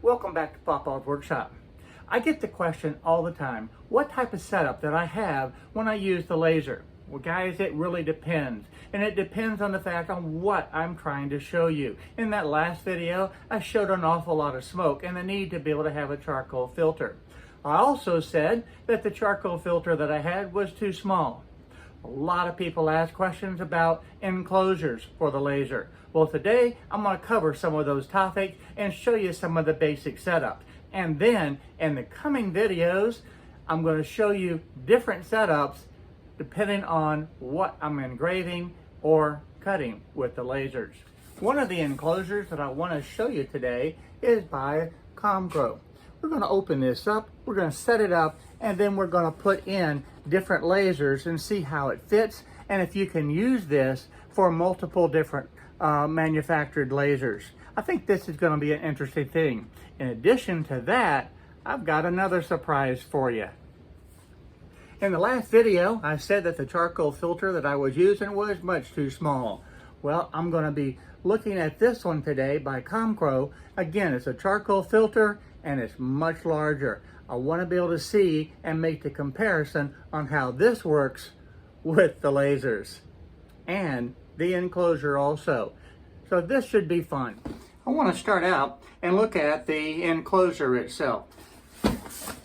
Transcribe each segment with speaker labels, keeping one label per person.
Speaker 1: Welcome back to Papa's Workshop. I get the question all the time, what type of setup that I have when I use the laser? Well guys, it really depends. And it depends on the fact on what I'm trying to show you. In that last video, I showed an awful lot of smoke and the need to be able to have a charcoal filter. I also said that the charcoal filter that I had was too small. A lot of people ask questions about enclosures for the laser. Well, today I'm going to cover some of those topics and show you some of the basic setup. And then in the coming videos, I'm going to show you different setups depending on what I'm engraving or cutting with the lasers. One of the enclosures that I want to show you today is by Comgrow. We're going to open this up, we're going to set it up, and then we're going to put in different lasers and see how it fits and if you can use this for multiple different manufactured lasers. I think this is going to be an interesting thing. In addition to that, I've got another surprise for you. In the last video, I said that the charcoal filter that I was using was much too small. Well, I'm going to be looking at this one today by Comgrow. Again, it's a charcoal filter and it's much larger. I want to be able to see and make the comparison on how this works with the lasers and the enclosure also. So this should be fun. I want to start out and look at the enclosure itself.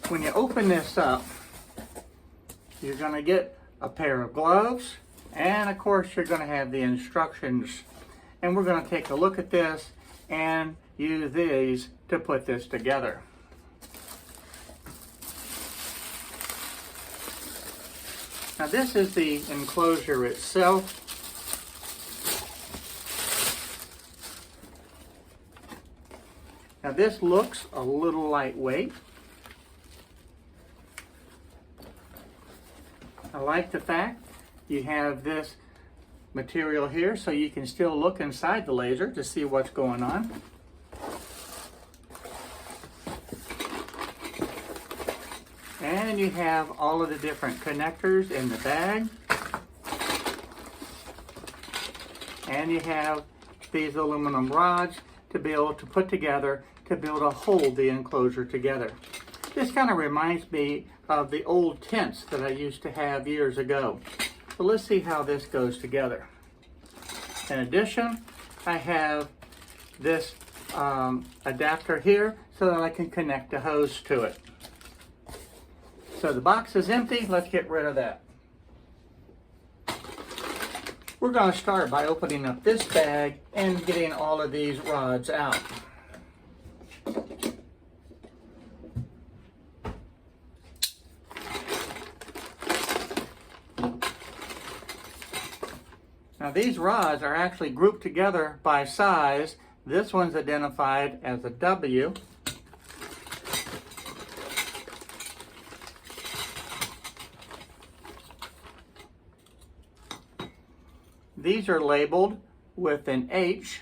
Speaker 1: When you open this up, you're going to get a pair of gloves, and of course you're going to have the instructions. And we're going to take a look at this and use these to put this together. Now this is the enclosure itself. Now this looks a little lightweight. I like the fact you have this material here so you can still look inside the laser to see what's going on. And you have all of the different connectors in the bag. And you have these aluminum rods to be able to put together to be able to hold the enclosure together. This kind of reminds me of the old tents that I used to have years ago. So let's see how this goes together. In addition, I have this adapter here so that I can connect a hose to it. So the box is empty, let's get rid of that. We're going to start by opening up this bag and getting all of these rods out. Now these rods are actually grouped together by size. This one's identified as a W. These are labeled with an H.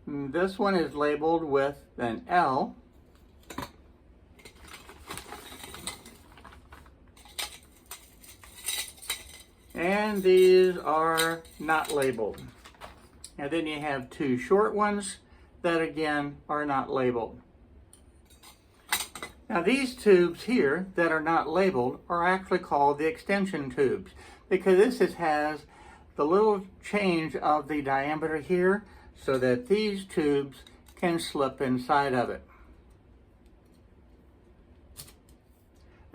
Speaker 1: And this one is labeled with an L. And these are not labeled. And then you have two short ones that again are not labeled. Now these tubes here that are not labeled are actually called the extension tubes because this has the little change of the diameter here so that these tubes can slip inside of it.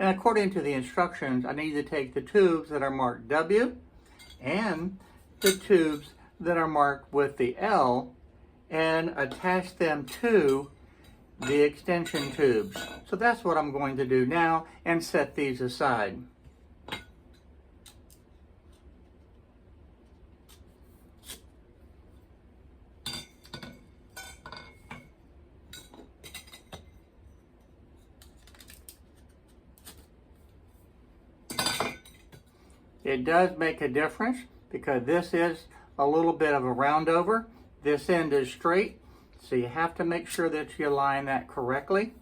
Speaker 1: And according to the instructions, I need to take the tubes that are marked W and the tubes that are marked with the L and attach them to the extension tubes. So that's what I'm going to do now and set these aside. It does make a difference because this is a little bit of a round over. This end is straight. So you have to make sure that you align that correctly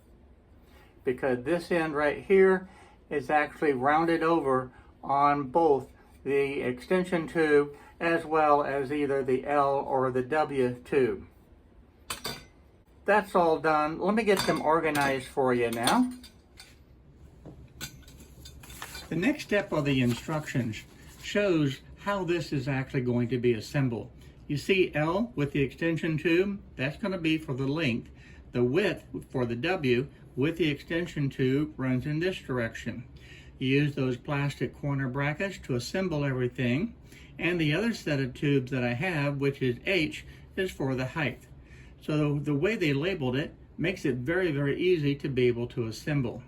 Speaker 1: because this end right here is actually rounded over on both the extension tube as well as either the L or the W tube. That's all done. Let me get them organized for you now. The next step of the instructions shows how this is actually going to be assembled. You see L with the extension tube, that's going to be for the length. The width for the W with the extension tube runs in this direction. You use those plastic corner brackets to assemble everything, and the other set of tubes that I have, which is H, is for the height. So the way they labeled it makes it very, very easy to be able to assemble.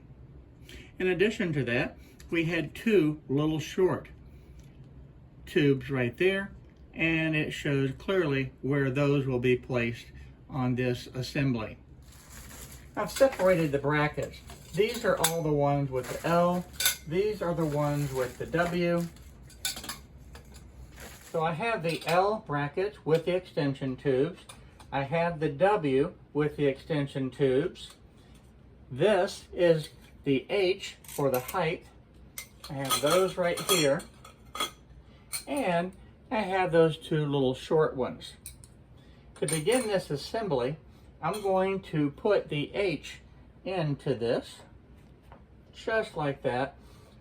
Speaker 1: In addition to that, we had two little short tubes right there, and it shows clearly where those will be placed on this assembly. I've separated the brackets. These are all the ones with the L. These are the ones with the W. So I have the L brackets with the extension tubes. I have the W with the extension tubes. This is the H for the height. I have those right here. And I have those two little short ones. To begin this assembly, I'm going to put the H into this, just like that,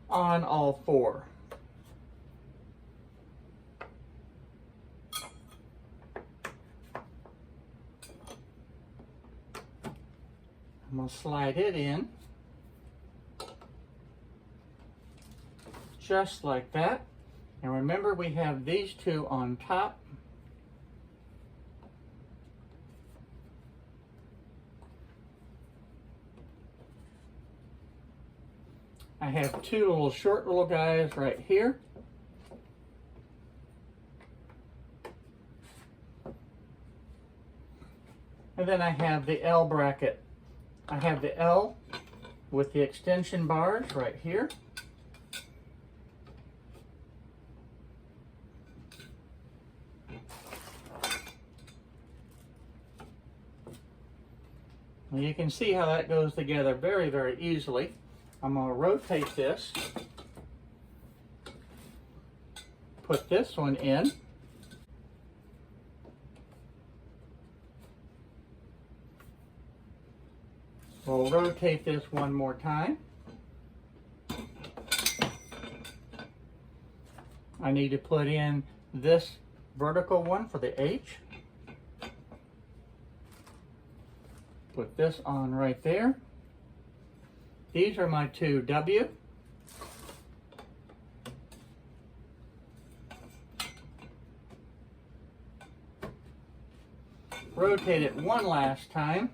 Speaker 1: on all four. I'm going to slide it in, just like that. And remember, we have these two on top. I have two little short little guys right here. And then I have the L bracket. I have the L with the extension bars right here. And you can see how that goes together very, very easily. I'm going to rotate this, put this one in, we'll rotate this one more time. I need to put in this vertical one for the H. Put this on right there. These are my two W. Rotate it one last time.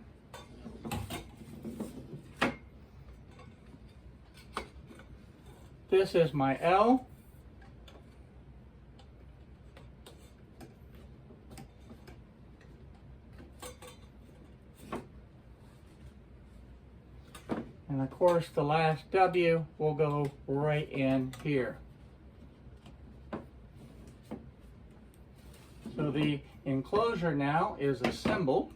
Speaker 1: This is my L. And of course, the last W will go right in here. So the enclosure now is assembled.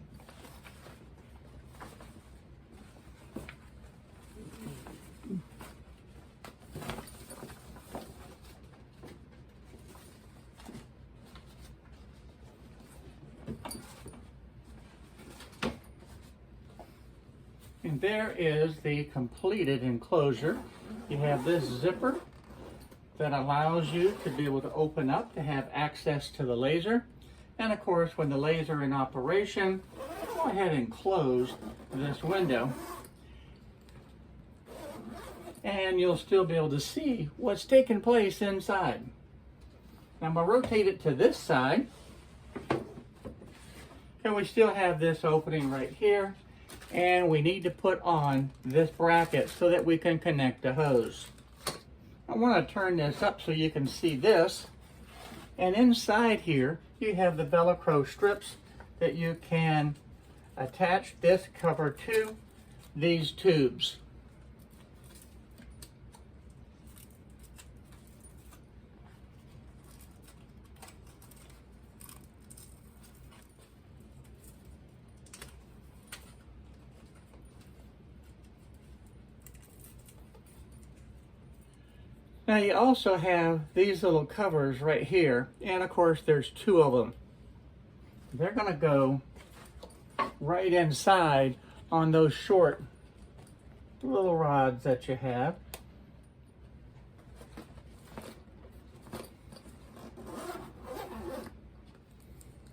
Speaker 1: And there is the completed enclosure. You have this zipper that allows you to be able to open up to have access to the laser. And of course, when the laser is in operation, go ahead and close this window. And you'll still be able to see what's taking place inside. Now I'm going to rotate it to this side. And we still have this opening right here. And we need to put on this bracket so that we can connect the hose. I want to turn this up so you can see this. And inside here, you have the Velcro strips that you can attach this cover to these tubes. Now you also have these little covers right here, and of course there's two of them. They're going to go right inside on those short little rods that you have.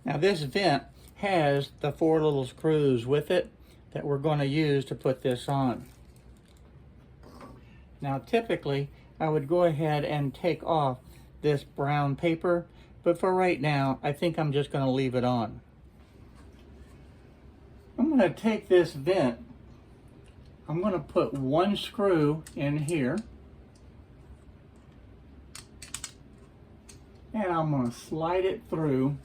Speaker 1: Now this vent has the 4 little screws with it that we're going to use to put this on. Now typically I would go ahead and take off this brown paper, but for right now I think I'm just going to leave it on. I'm going to take this vent, I'm going to put 1 screw in here, and I'm going to slide it through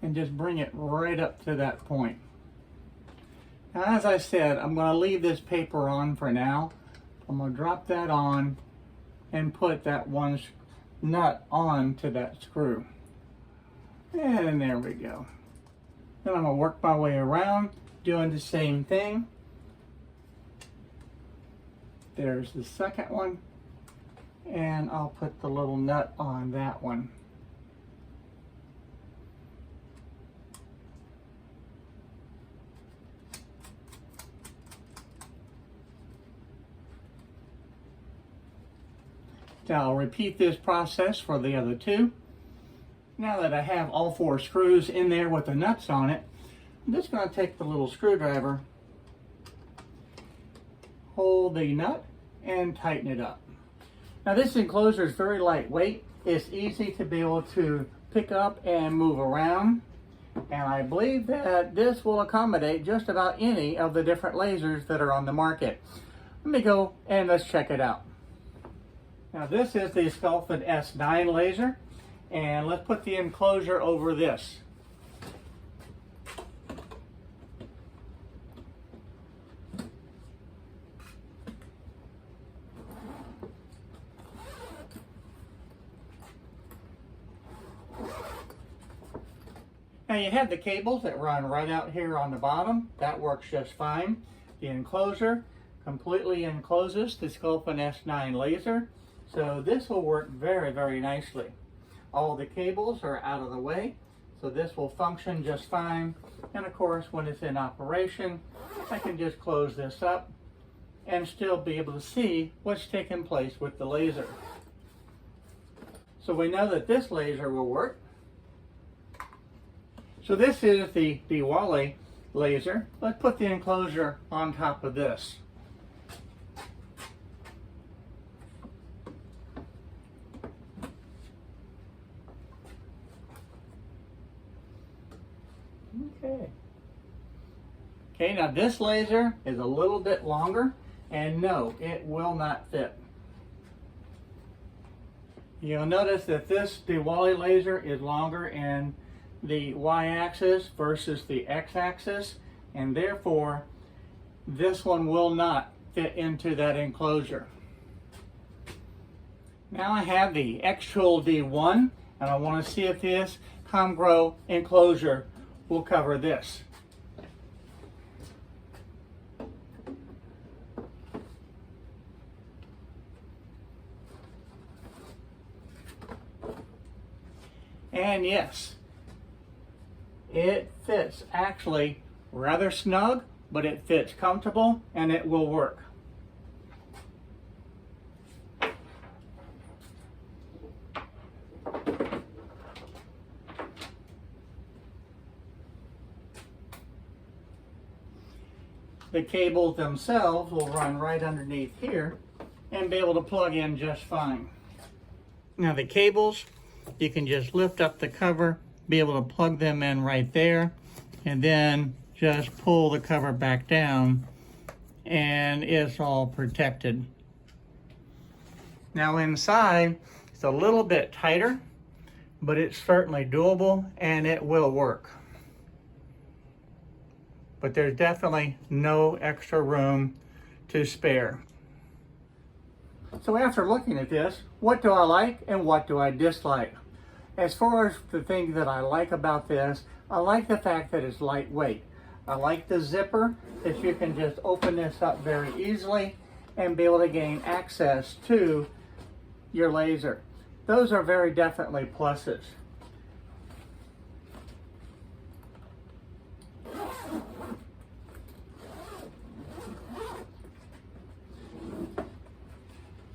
Speaker 1: and just bring it right up to that point. Now, as I said, I'm going to leave this paper on for now. I'm going to drop that on and put that 1 nut on to that screw. And there we go. Then I'm going to work my way around doing the same thing. There's the second one. And I'll put the little nut on that one. Now I'll repeat this process for the other 2. Now that I have all 4 screws in there with the nuts on it, I'm just going to take the little screwdriver, hold the nut, and tighten it up. Now this enclosure is very lightweight. It's easy to be able to pick up and move around. And I believe that this will accommodate just about any of the different lasers that are on the market. Let me go and let's check it out. Now this is the Sculpin S9 laser, and let's put the enclosure over this. Now you have the cables that run right out here on the bottom. That works just fine. The enclosure completely encloses the Sculpin S9 laser. So this will work very, very nicely. All the cables are out of the way, so this will function just fine. And of course, when it's in operation, I can just close this up and still be able to see what's taking place with the laser. So we know that this laser will work. So this is the Diwali laser. Let's put the enclosure on top of this. Okay, now this laser is a little bit longer, and no, it will not fit. You'll notice that this Diwali laser is longer in the y-axis versus the x-axis, and therefore this one will not fit into that enclosure. Now I have the X-Tool D1, and I want to see if this Comgrow enclosure will cover this. And yes, it fits actually rather snug, but it fits comfortable and it will work. The cables themselves will run right underneath here and be able to plug in just fine. Now the cables, you can just lift up the cover, be able to plug them in right there, and then just pull the cover back down and it's all protected. Now inside, it's a little bit tighter, but it's certainly doable and it will work. But there's definitely no extra room to spare. So after looking at this, what do I like and what do I dislike? As far as the things that I like about this, I like the fact that it's lightweight. I like the zipper, that you can just open this up very easily and be able to gain access to your laser. Those are very definitely pluses.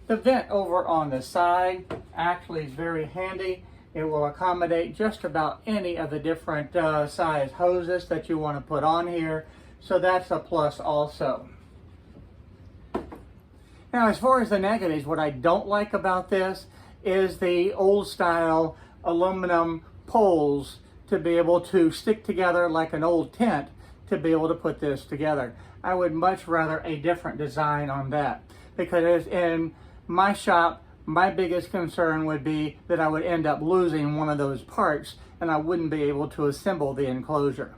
Speaker 1: The vent over on the side actually is very handy. It will accommodate just about any of the different size hoses that you want to put on here. So that's a plus also. Now, as far as the negatives, what I don't like about this is the old style aluminum poles to be able to stick together like an old tent to be able to put this together. I would much rather a different design on that, because in my shop, my biggest concern would be that I would end up losing one of those parts and I wouldn't be able to assemble the enclosure.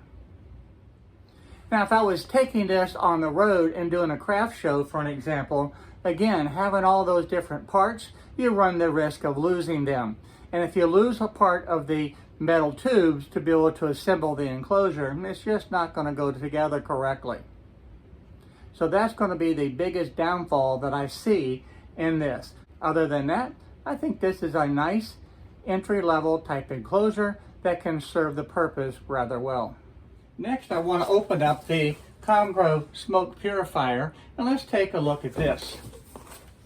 Speaker 1: Now, if I was taking this on the road and doing a craft show, for an example, again, having all those different parts, you run the risk of losing them. And if you lose a part of the metal tubes to be able to assemble the enclosure, it's just not going to go together correctly. So that's going to be the biggest downfall that I see in this. Other than that, I think this is a nice entry-level type enclosure that can serve the purpose rather well. Next, I want to open up the Comgrow smoke purifier, and let's take a look at this.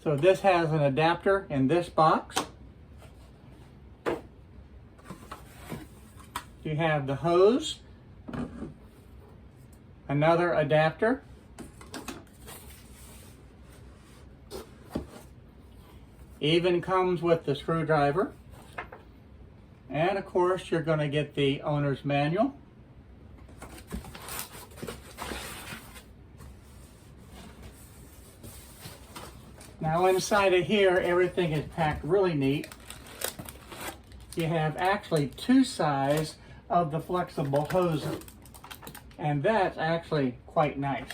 Speaker 1: So this has an adapter in this box. You have the hose, another adapter, even comes with the screwdriver, and of course you're going to get the owner's manual. Now inside of here, everything is packed really neat. You have actually two sides of the flexible hose, and that's actually quite nice.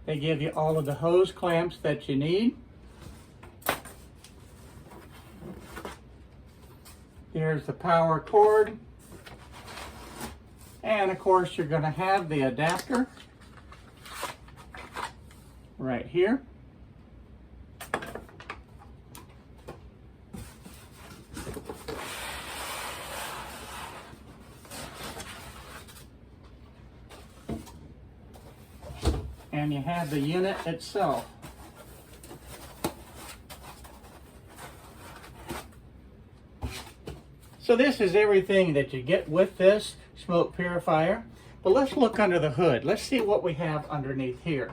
Speaker 1: They give you all of the hose clamps that you need. Here's the power cord. And of course, you're going to have the adapter right here. And you have the unit itself. So this is everything that you get with this smoke purifier. But let's look under the hood. Let's see what we have underneath here.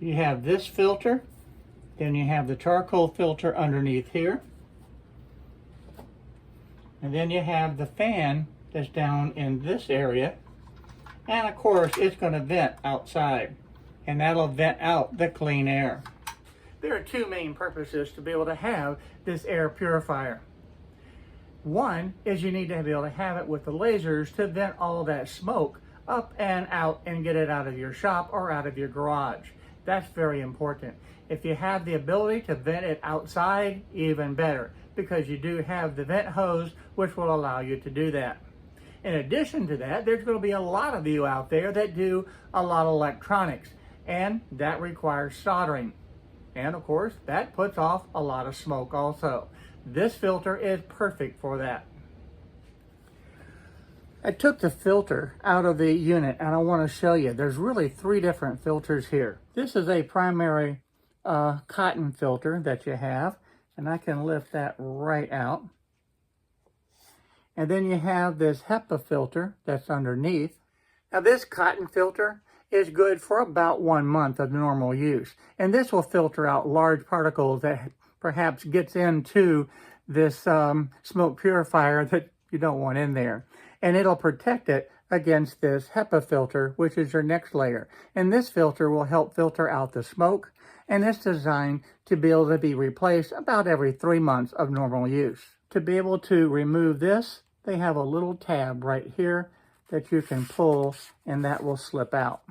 Speaker 1: You have this filter, then you have the charcoal filter underneath here. And then you have the fan that's down in this area. And of course, it's going to vent outside. And that'll vent out the clean air. There are two main purposes to be able to have this air purifier. One is you need to be able to have it with the lasers to vent all that smoke up and out and get it out of your shop or out of your garage. That's very important. If you have the ability to vent it outside, even better, because you do have the vent hose which will allow you to do that. In addition to that, there's going to be a lot of you out there that do a lot of electronics, and that requires soldering. And of course, that puts off a lot of smoke also. This filter is perfect for that. I took the filter out of the unit and I want to show you. There's really three different filters here. This is a primary cotton filter that you have, and I can lift that right out. And then you have this HEPA filter that's underneath. Now this cotton filter is good for about 1 month of normal use. And this will filter out large particles that perhaps gets into this smoke purifier that you don't want in there. And it'll protect it against this HEPA filter, which is your next layer. And this filter will help filter out the smoke, and it's designed to be able to be replaced about every 3 months of normal use. To be able to remove this, they have a little tab right here that you can pull, and that will slip out.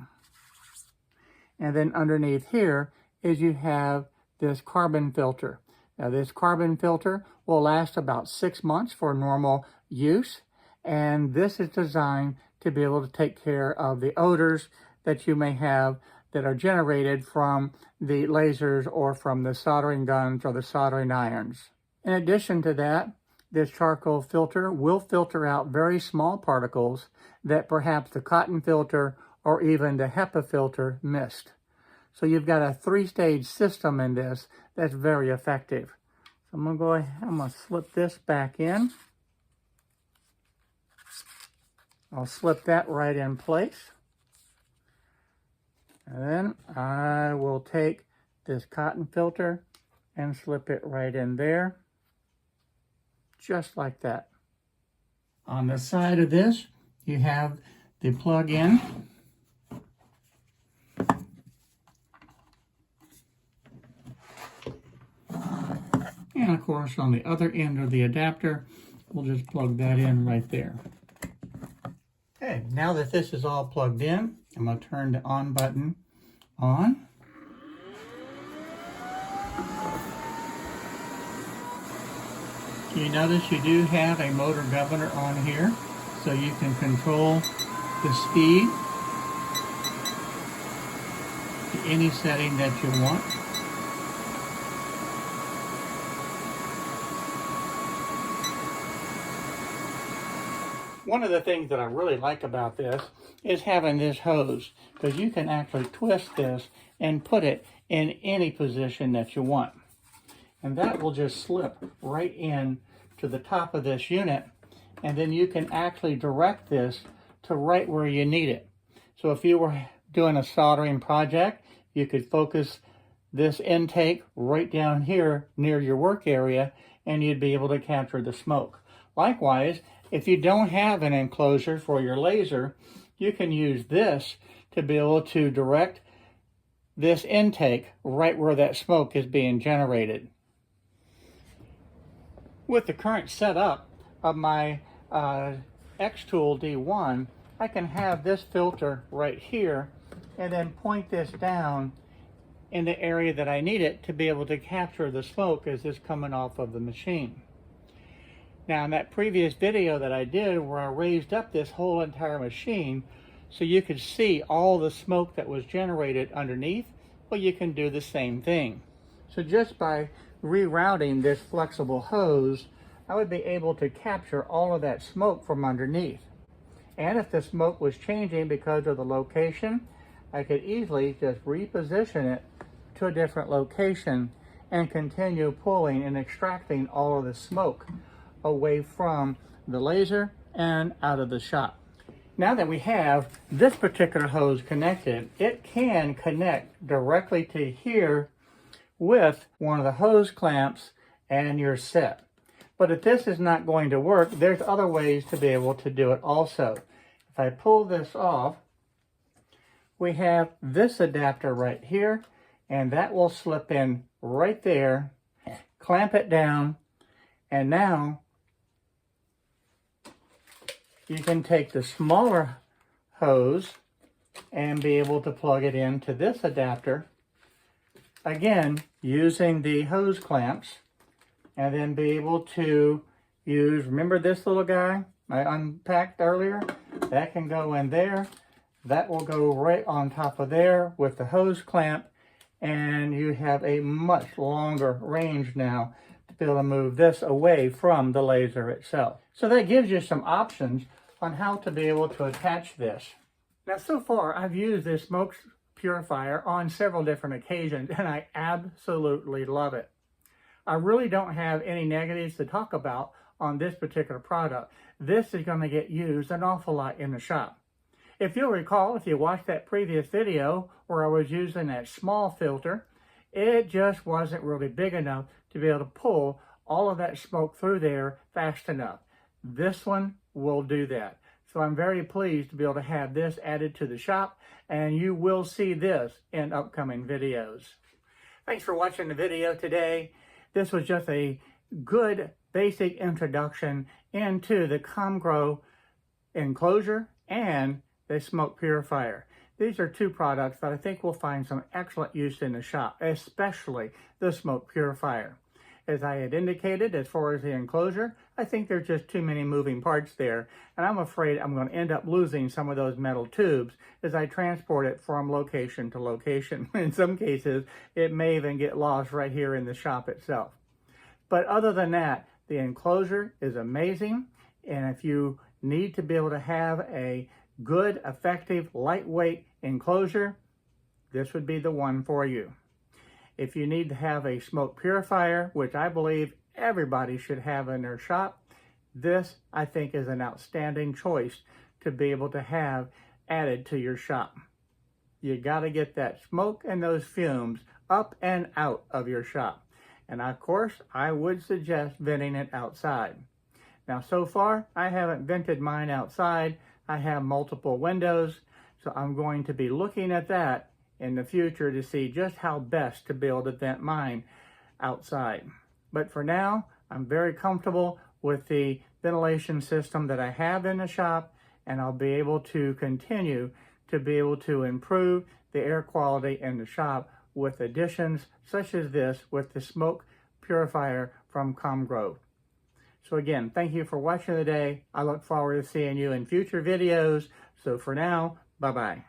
Speaker 1: And then underneath here is you have this carbon filter. Now this carbon filter will last about 6 months for normal use, and this is designed to be able to take care of the odors that you may have that are generated from the lasers or from the soldering guns or the soldering irons. In addition to that, this charcoal filter will filter out very small particles that perhaps the cotton filter or even the HEPA filter missed. So you've got a 3-stage system in this that's very effective. So I'm going to slip this back in. I'll slip that right in place. And then I will take this cotton filter and slip it right in there. Just like that. On the side of this, you have the plug-in. And of course, on the other end of the adapter, we'll just plug that in right there. Okay, now that this is all plugged in, I'm going to turn the on button on. You notice you do have a motor governor on here, so you can control the speed to any setting that you want. One of the things that I really like about this is having this hose, because you can actually twist this and put it in any position that you want. And that will just slip right in to the top of this unit, and then you can actually direct this to right where you need it. So if you were doing a soldering project, you could focus this intake right down here near your work area, and you'd be able to capture the smoke. Likewise, if you don't have an enclosure for your laser, you can use this to be able to direct this intake right where that smoke is being generated. With the current setup of my X-Tool D1, I can have this filter right here and then point this down in the area that I need it to be able to capture the smoke as it's coming off of the machine. Now, in that previous video that I did where I raised up this whole entire machine so you could see all the smoke that was generated underneath, well, you can do the same thing. So just by rerouting this flexible hose, I would be able to capture all of that smoke from underneath. And if the smoke was changing because of the location, I could easily just reposition it to a different location and continue pulling and extracting all of the smoke away from the laser and out of the shop. Now that we have this particular hose connected, it can connect directly to here with one of the hose clamps and you're set. But if this is not going to work, there's other ways to be able to do it also. If I pull this off, we have this adapter right here, and that will slip in right there, clamp it down, and now you can take the smaller hose and be able to plug it into this adapter, again using the hose clamps, and then be able to use, remember this little guy I unpacked earlier? That can go in there. That will go right on top of there with the hose clamp, and you have a much longer range now to be able to move this away from the laser itself. So that gives you some options on how to be able to attach this. Now, so far I've used this smoke purifier on several different occasions, and I absolutely love it. I really don't have any negatives to talk about on this particular product. This is going to get used an awful lot in the shop. If you'll recall, if you watched that previous video where I was using that small filter, it just wasn't really big enough to be able to pull all of that smoke through there fast enough. This one will do that. So I'm very pleased to be able to have this added to the shop, and you will see this in upcoming videos. Thanks for watching the video today. This was just a good basic introduction into the Comgrow Enclosure and the smoke purifier. These are two products that I think will find some excellent use in the shop, especially the smoke purifier. As I had indicated, as far as the enclosure, I think there's just too many moving parts there, and I'm afraid I'm going to end up losing some of those metal tubes as I transport it from location to location. In some cases, it may even get lost right here in the shop itself. But other than that, the enclosure is amazing, and if you need to be able to have a good, effective, lightweight enclosure, this would be the one for you. If you need to have a smoke purifier, which I believe everybody should have in their shop, this I think is an outstanding choice to be able to have added to your shop. You got to get that smoke and those fumes up and out of your shop. And of course, I would suggest venting it outside. Now, so far, I haven't vented mine outside. I have multiple windows, so I'm going to be looking at that in the future to see just how best to be able to vent mine outside. But for now, I'm very comfortable with the ventilation system that I have in the shop, and I'll be able to continue to be able to improve the air quality in the shop with additions such as this with the smoke purifier from Comgrow. So again, thank you for watching today. I look forward to seeing you in future videos. So for now, bye-bye.